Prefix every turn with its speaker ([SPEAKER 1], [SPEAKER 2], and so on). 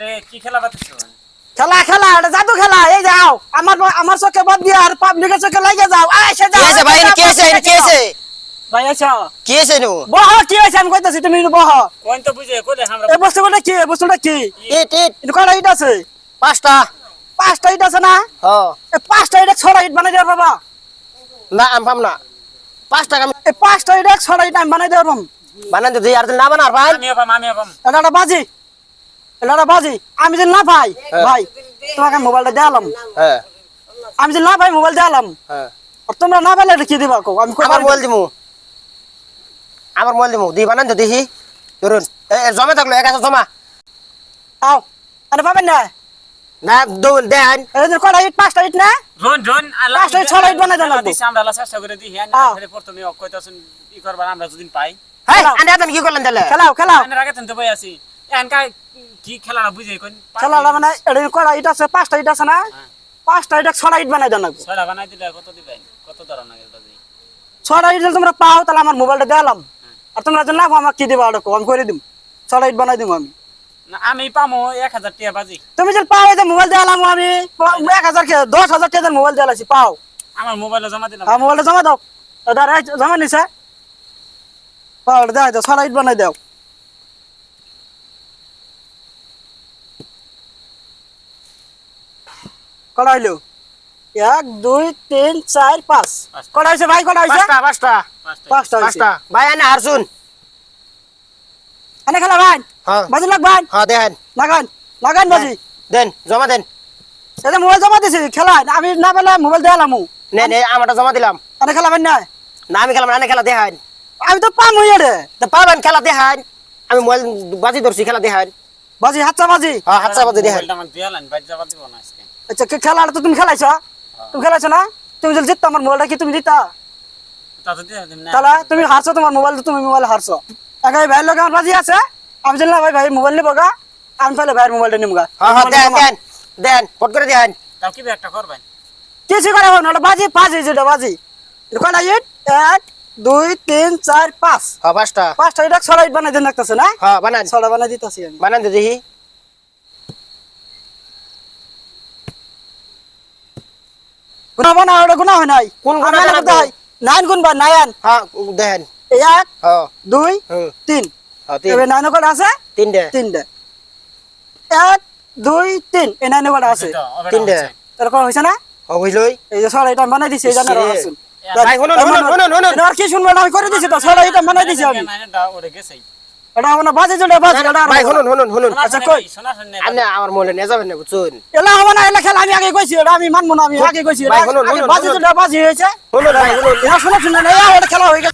[SPEAKER 1] আপনি কি খেলা পাচ্ছেন?
[SPEAKER 2] খেলা খেলা এটা জাদু খেলা। এই যাও আমার চোখে বাদ দিয়ে আর পাবলিকের চোখে লাগে যাও। এসে যাও।
[SPEAKER 3] কি হয়েছে ভাই? কি হয়েছে? কি হয়েছে?
[SPEAKER 2] ভাই আচ্ছা
[SPEAKER 3] কি হয়েছে নো?
[SPEAKER 2] বহ কি হয়েছে আমি কইতাছি তুমি বহ।
[SPEAKER 1] কোন তো বুঝে কইলে আমরা
[SPEAKER 2] এই বস্তুটা কি? এই বস্তুটা কি?
[SPEAKER 3] ইট ইট
[SPEAKER 2] এটা কয়টা ইট আছে?
[SPEAKER 3] পাঁচটা।
[SPEAKER 2] পাঁচটা ইট আছে না?
[SPEAKER 3] হ্যাঁ
[SPEAKER 2] এই পাঁচটা ইট ছড়া ইট বানাই দেওয়ার বাবা।
[SPEAKER 3] না আমি পাম না। পাঁচটা আমি
[SPEAKER 2] এই পাঁচটা ইট ছড়া ইট আমি বানাই দেওয়ার বাম।
[SPEAKER 3] বানান দিই আর না বানার ভাই।
[SPEAKER 1] আমি আপাম
[SPEAKER 2] এটা বাজি। এটা বাজি। আমি যদি না পাই ভাই তোমাকে মোবাইলটা দেখালাম।
[SPEAKER 3] হ্যাঁ
[SPEAKER 2] আমি যদি না পাই মোবাইল দেখালাম।
[SPEAKER 3] হ্যাঁ
[SPEAKER 2] আর তোমরা না পাইলে এটা কি দিবা কো? আমি কই
[SPEAKER 3] আমার মোবাইল দিমু। আমার মোবাইল দিমু। দি বানান তো দেখি। ধরুন জমা থাকলো 1000 জমা।
[SPEAKER 2] আও আরে পাবেন না।
[SPEAKER 3] না দৌন দেন।
[SPEAKER 2] এই যে কয়টা ইট? পাঁচটা ইট না?
[SPEAKER 1] রন আল্লাহ
[SPEAKER 2] পাঁচটা ছড়া ইট বানাই দেন
[SPEAKER 1] দিছি আমরা আল্লাহ চেষ্টা করে দিই হ্যাঁ তাহলে প্রথমে কইতাছেন ই করবার আমরা যদি পাই
[SPEAKER 3] হ্যাঁ আন্ডা আপনি কি করলেন তাহলে?
[SPEAKER 2] খেলাও খেলাও
[SPEAKER 1] আমরা রাগাতেন তো বই আছি এনকা কি খেলাটা বুঝে কোন
[SPEAKER 2] খেলাটা মানে এটা কয়টা ইট আছে? পাঁচটা ইট আছে না? পাঁচটা ইট ছড়া ইট বানাই দেন।
[SPEAKER 1] ছয়টা বানাই দিলে কত দিবেন? কত ধরন লাগে বাজি?
[SPEAKER 2] ছড়া ইট যদি তোমরা পাও তাহলে আমার মোবাইলটা দেখালাম। আর তোমরা যদি না পাও আমাকে কি দিবা ওটা কো? আমি করে দিম। ছড়া ইট বানাই দিম আমি।
[SPEAKER 1] না আমি পামো 1000 টাকা বাজি।
[SPEAKER 2] তুমি যদি পাও এই যে মোবাইল দেখালাম আমি 1000 কে 10000 টাকার মোবাইল দেখালাছি পাও।
[SPEAKER 1] আমার মোবাইলে জমা দিলাম।
[SPEAKER 2] আমার মোবাইলটা জমা দাও। দাঁড়া জমা নিছে। পাও ওটা দেখাই দাও। ছড়া ইট বানাই দাও। কটা হইলো? 1 2 3 4 5 কটা হইছে ভাই? কটা হইছে?
[SPEAKER 3] পাঁচটা পাঁচটা
[SPEAKER 2] পাঁচটা হইছে।
[SPEAKER 3] পাঁচটা ভাই আনে হারছুন।
[SPEAKER 2] এনে খেলা ভাই
[SPEAKER 3] হ্যাঁ
[SPEAKER 2] বাজি লাগ ভাই
[SPEAKER 3] হ্যাঁ দেন
[SPEAKER 2] লাগান লাগান বাজি।
[SPEAKER 3] দেন জমা দেন।
[SPEAKER 2] এটা মোবাইল জমা দিছি খেলা আমি না পেলে মোবাইল দেখালাম।
[SPEAKER 3] নে নে আমারটা জমা দিলাম।
[SPEAKER 2] এনে খেলা ভাই না
[SPEAKER 3] না আমি খেলাম না খেলা দেখান।
[SPEAKER 2] আমি তো পাম হইয়া রে
[SPEAKER 3] তো পাবেন খেলা দেখান। আমি মোবাইল বাজি ধরছি খেলা দেখান।
[SPEAKER 2] বাজি হাতটা বাজি।
[SPEAKER 3] হ্যাঁ হাতটা বাজি দেখান।
[SPEAKER 1] মোবাইলটা আমার দিয়ালেন বাজি জমা দিব না আজকে।
[SPEAKER 2] আচ্ছা খেলাটা তো তুমি খেলাইছ। তুমি খেলাইছ না? তুমি যদি জিততা আমার মোবাইলটা কি তুমি দিতা?
[SPEAKER 1] তা তো দিয়ে দিন না।
[SPEAKER 2] তাহলে তুমি হারছো তোমার মোবাইল তুমি মোবাইল হারছো। একাই ভাইয়ের লোক আমার বাজি আছে। আমি জানি না ভাই মোবাইল নিবো গা। আমি তাহলে ভাইয়ের মোবাইলটা নিবো গা।
[SPEAKER 3] হ্যাঁ হ্যাঁ দেন দেন দেন ফট করে দেন।
[SPEAKER 1] তাও কি একটা করবেন?
[SPEAKER 2] কিছু করে হবে না ওটা বাজি বাজি যেটা বাজি। কয়টা ইট? 1 2 3 4 5
[SPEAKER 3] হ্যাঁ পাঁচটা।
[SPEAKER 2] পাঁচটা ইট ছড়া ইট বানাই দেন লাগতেছে না?
[SPEAKER 3] হ্যাঁ বানান
[SPEAKER 2] ছড়া বানাই দিতেছি আমি।
[SPEAKER 3] বানান তো দেখি।
[SPEAKER 2] গুনা বানা ওটা গুনা হয় নাই।
[SPEAKER 3] কোন গুণা
[SPEAKER 2] আমার
[SPEAKER 3] জানাবো?
[SPEAKER 2] মধ্যে হয়। 9 গুণ বা 9
[SPEAKER 3] হ্যাঁ দেন।
[SPEAKER 2] 1
[SPEAKER 3] হ্যাঁ
[SPEAKER 2] 2
[SPEAKER 3] হুম
[SPEAKER 2] 3
[SPEAKER 3] হ্যাঁ তিন
[SPEAKER 2] এবার 9 কটা আছে?
[SPEAKER 3] তিনটে
[SPEAKER 2] 3টে 1 2 3 এই 9 কটা আছে?
[SPEAKER 3] তিনটে
[SPEAKER 2] তাহলে কত হইছে না?
[SPEAKER 3] হ্যাঁ বুঝলই।
[SPEAKER 2] এই যে ছড়া এটা বানাই দিছি এই জানার
[SPEAKER 3] ইসরে।
[SPEAKER 2] আসুন।
[SPEAKER 3] ভাই শুনুন শুনুন শুনুন শুনুন।
[SPEAKER 2] আর কি শুনবেন আমি করে দিছি তো ছড়া এটা বানাই দিছি আমি।
[SPEAKER 1] এটা ওরে গেছে।
[SPEAKER 2] এটা মানে বাজে যেটা বাজে এটা
[SPEAKER 3] ভাই শুনুন শুনুন শুনুন।
[SPEAKER 2] আচ্ছা, কই?
[SPEAKER 1] শোনা শুনে
[SPEAKER 3] আপনি আমার মোবাইলে নিয়ে যাবেন না বুঝছেন।
[SPEAKER 2] এলা হবে না এলা খেলা আমি আগে কইছি এটা আমি মানবো না আমি আগে কইছি
[SPEAKER 3] ভাই, শুনুন, শুনুন,
[SPEAKER 2] বাজে
[SPEAKER 3] শুনুন।
[SPEAKER 2] যেটা বাজে হয়েছে
[SPEAKER 3] শুনুন ভাই শুনুন।
[SPEAKER 2] এটা শুনে শুনে না এটা খেলা হয়ে গেছে।